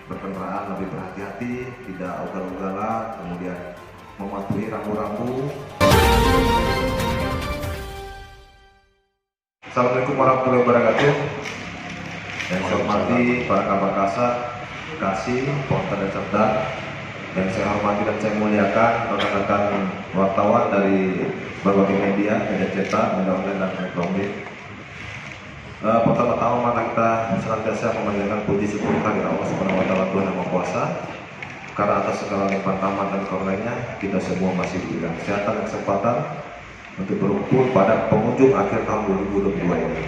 berkendaraan lebih berhati-hati, tidak ugal-ugalan, kemudian mematuhi rambu-rambu. Assalamualaikum warahmatullahi wabarakatuh. Yang saya hormati para Kabak Kasat, Kasih, Porta dan Serdang. Yang saya hormati dan saya muliakan rekan-rekan wartawan dari berbagai media cetak, media online dan elektronik. Pertama-tama mari kita senantiasa memanjatkan puji syukur kehadirat Allah Subhanahu wa taala Tuhan Yang Maha Kuasa. Karena atas segala nikmat rahmat dan karunia kita semua masih diberikan kesehatan dan kesempatan untuk berkumpul pada penghujung akhir tahun 2022 ini.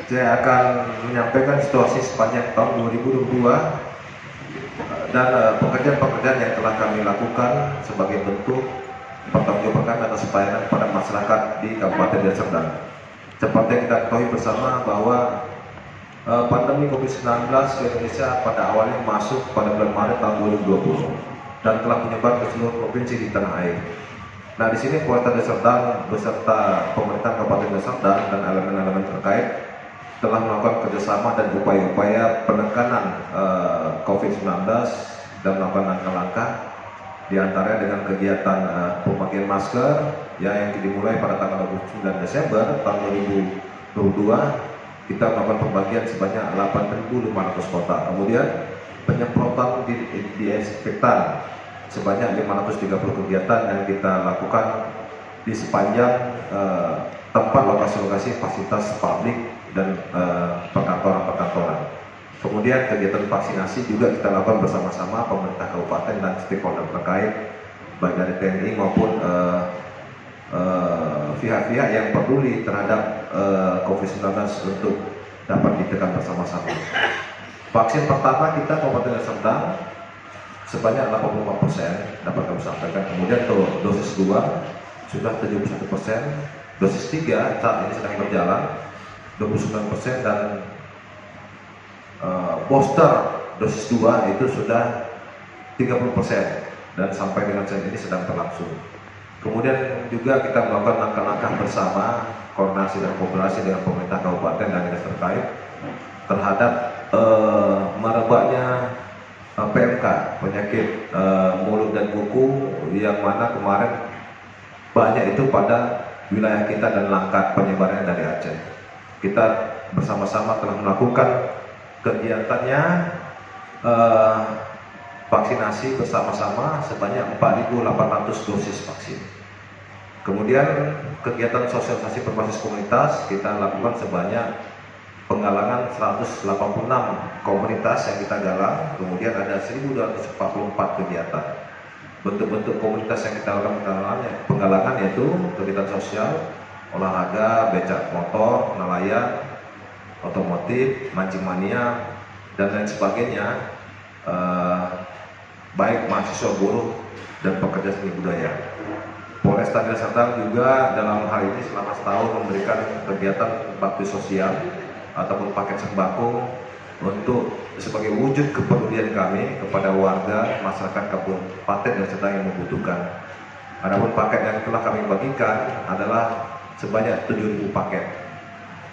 Saya akan menyampaikan situasi sepanjang tahun 2022 dan pekerjaan-pekerjaan yang telah kami lakukan sebagai bentuk pertanggungjawaban atas pelayanan pada masyarakat di Kabupaten Deli Serdang. Seperti yang kita ketahui bersama bahwa pandemi COVID-19 ke Indonesia pada awalnya masuk pada bulan Maret tahun 2020 dan telah menyebar ke seluruh provinsi di tanah air. Nah, di sini Polres Deli Serdang beserta pemerintah Kabupaten Deli Serdang dan elemen-elemen terkait telah melakukan kerjasama dan upaya-upaya penekanan COVID-19 dan melakukan langkah-langkah diantaranya dengan kegiatan pembagian masker yang dimulai pada tanggal 29 Desember tahun 2022. Kita melakukan pembagian sebanyak 8.500 kotak. Kemudian penyemprotan di desinfektan sebanyak 530 kegiatan yang kita lakukan di sepanjang tempat lokasi-lokasi fasilitas publik dan perkantoran-perkantoran. Kemudian kegiatan vaksinasi juga kita lakukan bersama-sama pemerintah kabupaten dan stakeholder terkait baik dari TNI maupun pihak-pihak yang peduli terhadap COVID-19 untuk dapat ditekan bersama-sama. Vaksin pertama kita Kabupaten Deli Serdang sebanyak 85% dapat kami sampaikan. Kemudian dosis 2 sudah 71%, dosis 3 saat ini sedang berjalan 29% dan booster dosis 2 itu sudah 30% dan sampai dengan saat ini sedang berlangsung. Kemudian juga kita melakukan langkah-langkah bersama, koordinasi dan kooperasi dengan pemerintah kabupaten dan dinas terkait terhadap merebaknya PMK, penyakit mulut dan kuku, yang mana kemarin banyak itu pada wilayah kita dan langkah penyebarannya dari Aceh. Kita bersama-sama telah melakukan kegiatannya vaksinasi bersama-sama sebanyak 4.800 dosis vaksin. Kemudian kegiatan sosialisasi berbasis komunitas kita lakukan sebanyak penggalangan 186 komunitas yang kita galang. Kemudian ada 1.244 kegiatan. Bentuk-bentuk komunitas yang kita lakukan penggalangan yaitu kegiatan sosial, olahraga, becak motor, nelayan, otomotif, mancing mania, dan lain sebagainya. Baik mahasiswa, buruh, dan pekerja seni budaya. Polres Deli Serdang juga dalam hal ini selama setahun memberikan kegiatan bakti sosial ataupun paket sembako untuk sebagai wujud kepedulian kami kepada warga masyarakat Kabupaten Deli Serdang yang membutuhkan. Adapun paket yang telah kami bagikan adalah sebanyak 7.000 paket,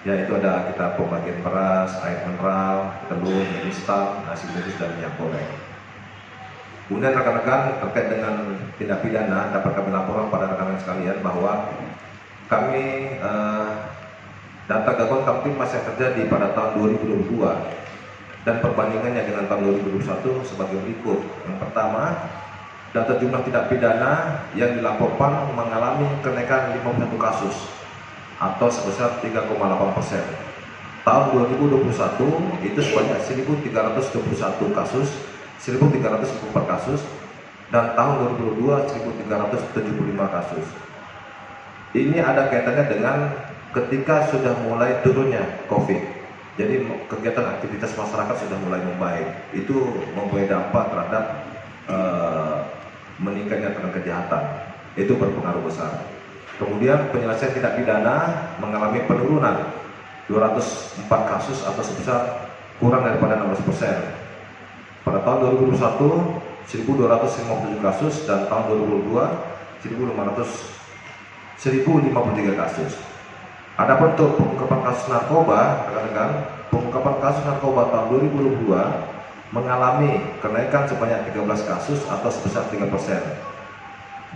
yaitu ada kita pembagian beras, air mineral, telur, mie instan, nasi bungkus, dan minyak goreng. Kemudian rekan-rekan terkait dengan tindak pidana dapat kami laporkan pada rekan-rekan sekalian bahwa kami data gangguan kamtipmas yang terjadi pada tahun 2022 dan perbandingannya dengan tahun 2021 sebagai berikut. Yang pertama, data jumlah tindak pidana yang dilaporkan mengalami kenaikan 51 kasus atau sebesar 3,8%. Tahun 2021 itu sebanyak 1.321 kasus, 1.304 kasus, dan tahun 2022 1.375 kasus. Ini ada kaitannya dengan ketika sudah mulai turunnya COVID. Jadi kegiatan aktivitas masyarakat sudah mulai membaik. Itu mempunyai dampak terhadap meningkatnya tren kejahatan. Itu berpengaruh besar. Kemudian penyelesaian tindak pidana mengalami penurunan 204 kasus atau sebesar kurang daripada 16%. Pada tahun 2021 1.257 kasus dan tahun 2022 1.053 kasus. Adapun untuk pengungkapan kasus narkoba, rekan-rekan, pengungkapan kasus narkoba tahun 2022 mengalami kenaikan sebanyak 13 kasus atau sebesar 3%.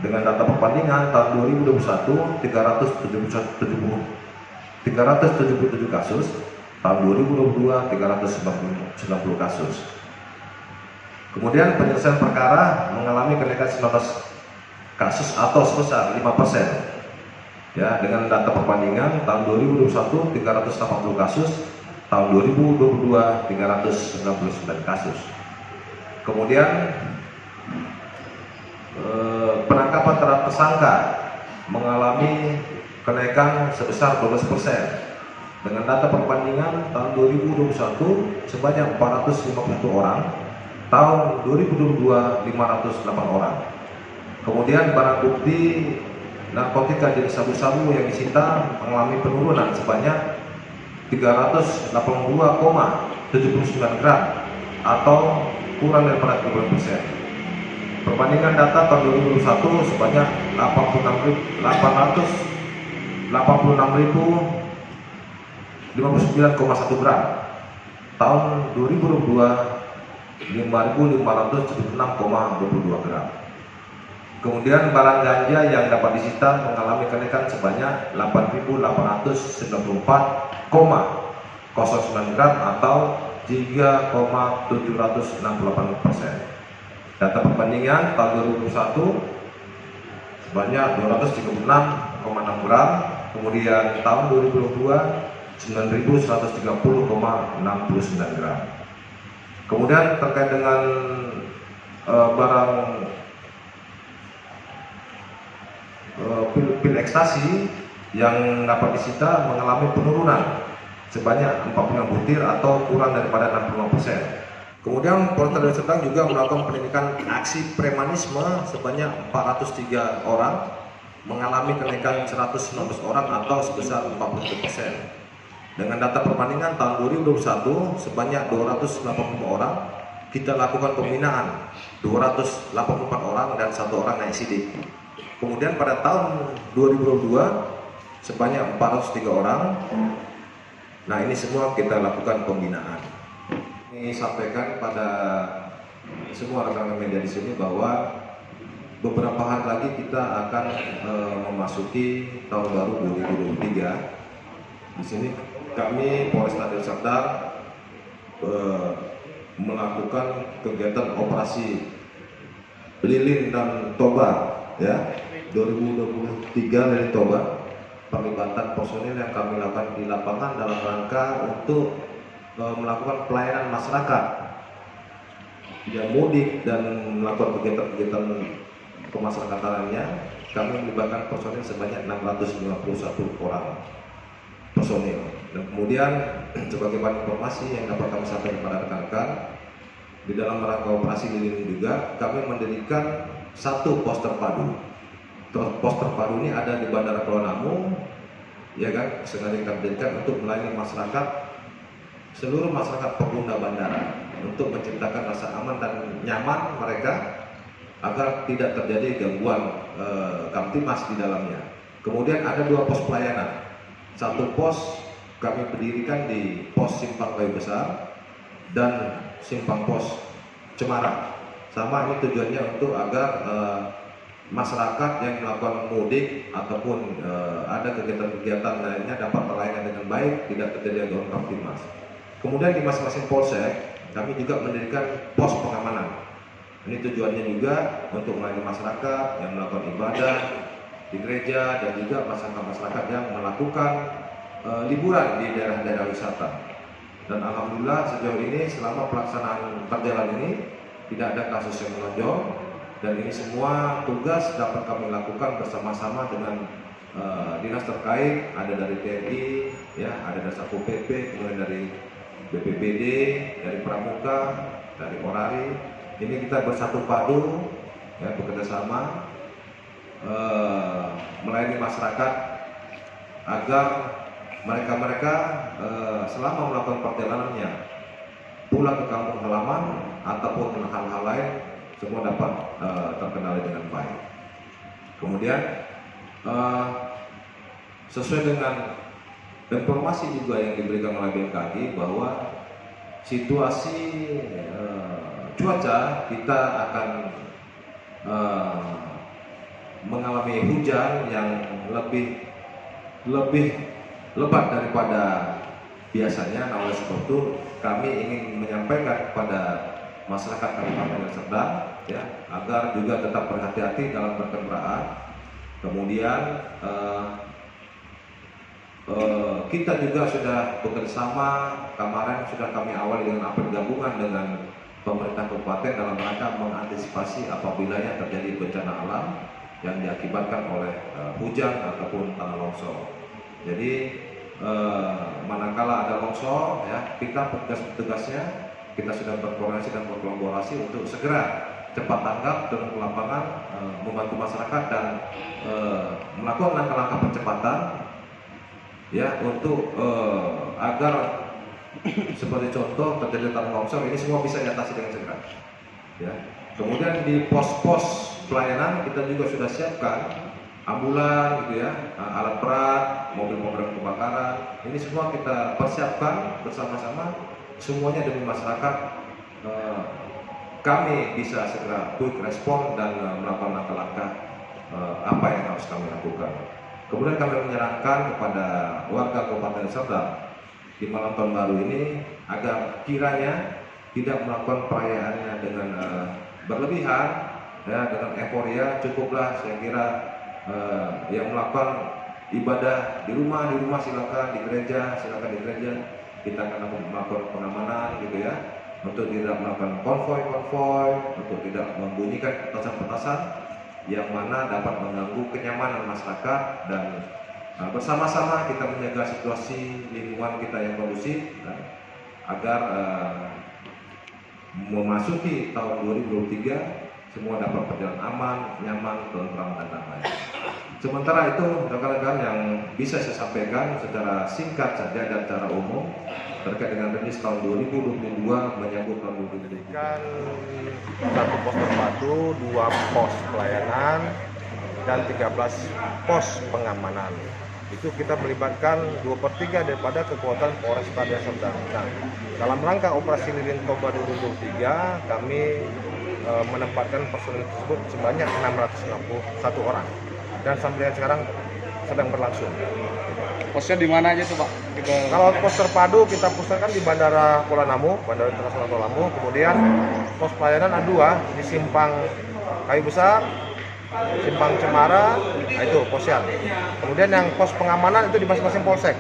Dengan data perbandingan tahun 2021 377 kasus, tahun 2022 390 kasus. Kemudian penyelesaian perkara mengalami kenaikan 19 kasus atau sebesar 5%. Ya, dengan data perbandingan tahun 2021 380 kasus, tahun 2022 399 kasus. Kemudian penangkapan terhadap tersangka mengalami kenaikan sebesar 12%. Dengan data perbandingan tahun 2021 sebanyak 451 orang, tahun 2022 508 orang. Kemudian barang bukti narkotika jenis sabu-sabu yang disita mengalami penurunan sebanyak 382,79 gram atau kurang daripada 30%. Perbandingan data tahun 2021 sebanyak 856.059,1 gram, tahun 2022 5.576,22 gram. Kemudian barang ganja yang dapat disita mengalami kenaikan sebanyak 8.894,09 gram atau 3,768%. Data perbandingan tahun 2021 sebanyak 236,6 gram, kemudian tahun 2022 9.130,69 gram. Kemudian terkait dengan barang pil ekstasi yang dapat disita mengalami penurunan sebanyak 46 butir atau kurang daripada 65%. Kemudian Polres Deli Serdang juga melakukan penindakan aksi premanisme sebanyak 403 orang, mengalami kenaikan 119 orang atau sebesar 40%. Dengan data perbandingan tahun 2021 sebanyak 280 orang, kita lakukan pembinaan 284 orang dan 1 orang naik sidik. Kemudian pada tahun 2022 sebanyak 403 orang. Nah, ini semua kita lakukan pembinaan. Ini sampaikan pada semua rekan-rekan media di sini bahwa beberapa hari lagi kita akan memasuki tahun baru 2023. Di sini kami Polres Deli Serdang melakukan kegiatan operasi lilin dan toba, ya, 2023 lilin toba, perlibatan personil yang kami lakukan di lapangan dalam rangka untuk melakukan pelayanan masyarakat yang mudik dan melakukan kegiatan-kegiatan kemasyrakatannya. Kami melibatkan personil sebanyak 651 orang personil. Dan kemudian sebagai bahan informasi yang dapat kami sampaikan kepada rekan-rekan, di dalam rangka operasi lilin juga kami mendirikan 1 pos terpadu. Pos terpadu ini ada di Bandara Kuala Namu, ya kan, sengaja kita dirikan untuk melayani masyarakat, seluruh masyarakat pengguna bandara, untuk menciptakan rasa aman dan nyaman mereka agar tidak terjadi gangguan kamtimas di dalamnya. Kemudian ada 2 pos pelayanan. 1 pos kami berdirikan di pos Simpang Kayu Besar dan Simpang Pos Cemara. Sama, ini tujuannya untuk agar masyarakat yang melakukan mudik ataupun ada kegiatan-kegiatan lainnya dapat terlayani dengan baik, tidak terjadi gangguan kamtimas. Kemudian di masing-masing polsek kami juga mendirikan pos pengamanan. Ini tujuannya juga untuk melayani masyarakat yang melakukan ibadah di gereja dan juga masyarakat yang melakukan liburan di daerah-daerah wisata. Dan alhamdulillah sejauh ini selama pelaksanaan perjalanan ini tidak ada kasus yang menonjol, dan ini semua tugas dapat kami lakukan bersama-sama dengan dinas terkait, ada dari TNI, ya, ada dari Satpol PP, kemudian dari BPBD, dari Pramuka, dari Orari. Ini kita bersatu padu, ya, bekerjasama melayani masyarakat agar mereka selama melakukan perjalanannya pulang ke kampung halaman ataupun hal-hal lain semua dapat terkendali dengan baik. Kemudian sesuai dengan informasi juga yang diberikan oleh BMKG bahwa situasi cuaca kita akan mengalami hujan yang lebih lebat daripada biasanya. Nah, oleh sebab itu kami ingin menyampaikan kepada masyarakat Kabupaten Deli Serdang ya, agar juga tetap berhati-hati dalam berkendaraan. Kemudian kita juga sudah bekerjasama, kemarin sudah kami awali dengan apel gabungan dengan pemerintah kabupaten dalam rangka mengantisipasi apabila yang terjadi bencana alam yang diakibatkan oleh hujan ataupun tanah longsor. Jadi manakala ada longsor ya, kita petugas-petugasnya kita sudah berkoordinasi dan berkolaborasi untuk segera cepat tanggap turun ke lapangan, membantu masyarakat dan melakukan langkah-langkah percepatan ya untuk agar seperti contoh terjadi tanah longsor ini semua bisa diatasi dengan segera ya. Kemudian di pos-pos pelayanan kita juga sudah siapkan ambulan gitu ya, alat berat, mobil pemadam kebakaran. Ini semua kita persiapkan bersama-sama semuanya demi masyarakat. Kami bisa segera quick respon dan melakukan langkah-langkah apa yang harus kami lakukan. Kemudian kami menyarankan kepada warga Kabupaten Deli Serdang di malam tahun baru ini agar kiranya tidak melakukan perayaannya dengan berlebihan ya, dengan euforia. Cukuplah saya kira yang melakukan ibadah di rumah silakan, di gereja silakan di gereja. Kita akan melakukan pengamanan gitu ya, untuk tidak melakukan konvoi, untuk tidak membunyikan petasan-petasan yang mana dapat mengganggu kenyamanan masyarakat, dan bersama-sama kita menjaga situasi lingkungan kita yang kondusif agar memasuki tahun 2023 semua dapat berjalan aman, nyaman, tentram dan damai. Sementara itu rekan-rekan yang bisa saya sampaikan secara singkat saja dan secara umum terkait dengan rilis tahun 2022 menyambut tahun 2023. Satu pos terpadu, 2 pos pelayanan, dan 13 pos pengamanan. Itu kita melibatkan 2/3 daripada kekuatan Polresta Deli Serdang. Nah, dalam rangka operasi Lilin Toba 2023 kami menempatkan personil tersebut sebanyak 661 orang dan sampai sekarang sedang berlangsung. Posnya di mana aja tuh Pak? Kalau pos terpadu kita pusatkan di Bandara Kuala Namu, Bandara Internasional Kuala Namu. Kemudian pos pelayanan ada 2 di Simpang Kayu Besar, Simpang Cemara, nah itu posnya. Kemudian yang pos pengamanan itu di masing-masing polsek.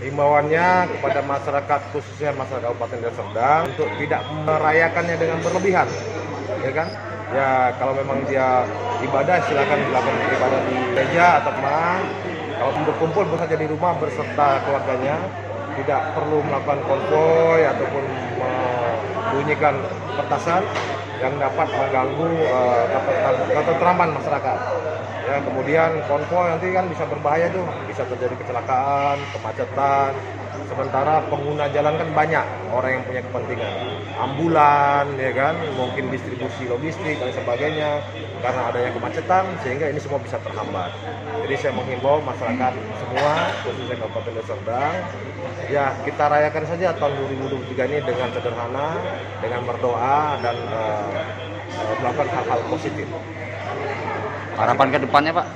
Himbauannya kepada masyarakat, khususnya masyarakat Kabupaten Deli Serdang, untuk tidak merayakannya dengan berlebihan, ya kan? Ya kalau memang dia ibadah silakan dilakukan ibadah di gereja atau mana. Kalau berkumpul saja di rumah berserta keluarganya, tidak perlu melakukan konvoi ataupun membunyikan petasan yang dapat mengganggu ketentraman masyarakat. Ya, kemudian konvoi nanti kan bisa berbahaya tuh, bisa terjadi kecelakaan, kemacetan. Sementara pengguna jalan kan banyak orang yang punya kepentingan, ambulan, ya kan, mungkin distribusi logistik dan sebagainya. Karena adanya kemacetan, sehingga ini semua bisa terhambat. Jadi saya menghimbau masyarakat semua, khususnya Kabupaten Deli Serdang, ya kita rayakan saja tahun 2023 ini dengan sederhana, dengan berdoa dan melakukan hal-hal positif. Harapan ke depannya Pak?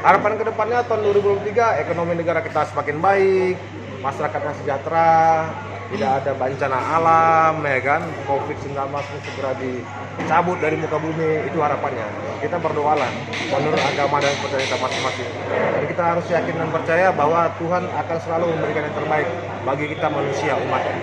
Harapan ke depannya tahun 2023 ekonomi negara kita semakin baik, masyarakatnya sejahtera, tidak ada bencana alam, ya kan, COVID-19 segera dicabut dari muka bumi, itu harapannya. Kita berdoalah menurut agama dan percaya kita masing-masing. Dan kita harus yakin dan percaya bahwa Tuhan akan selalu memberikan yang terbaik bagi kita manusia umatnya.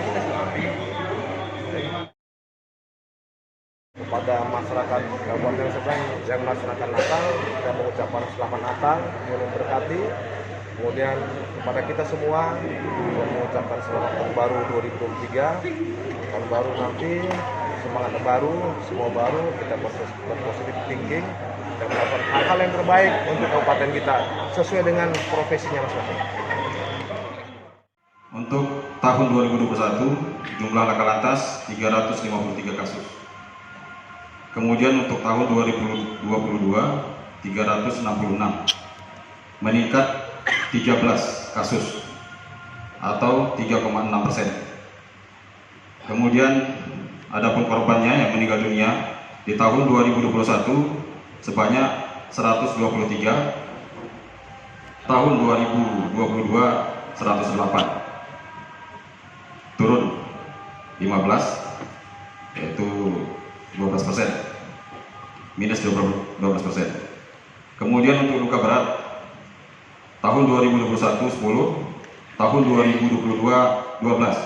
Kepada masyarakat Kabupaten Deli Serdang yang melaksanakan Natal, kita mengucapkan selamat Natal, memberkati. Kemudian kepada kita semua mengucapkan selamat tahun baru 2023. Tahun baru nanti semangat baru, semua baru, kita berpositif thinking dan melakukan hal-hal yang terbaik untuk kabupaten kita sesuai dengan profesinya masing-masing. Untuk tahun 2021 jumlah laka lantas 353 kasus. Kemudian untuk tahun 2022 366, meningkat 13 kasus atau 3,6%. Kemudian adapun korbannya yang meninggal dunia di tahun 2021 sebanyak 123, tahun 2022 108, turun 15, yaitu 12%, minus 12%. Kemudian untuk luka berat tahun 2021 10, tahun 2022 12,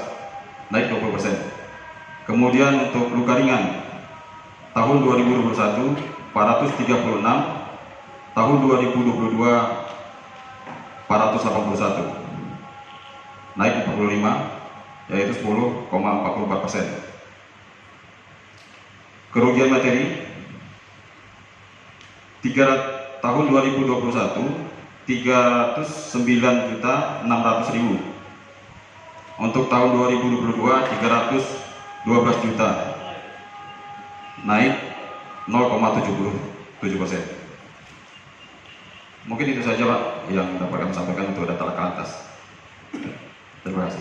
naik 20%. Kemudian untuk luka ringan tahun 2021 436, tahun 2022 481, naik 45, yaitu 10,44%. Kerugian materi tahun 2021 309.600.000, untuk tahun 2022 312 juta, naik 0,77%. Mungkin itu saja Pak yang dapat kami sampaikan untuk data laka lantas. Terima kasih.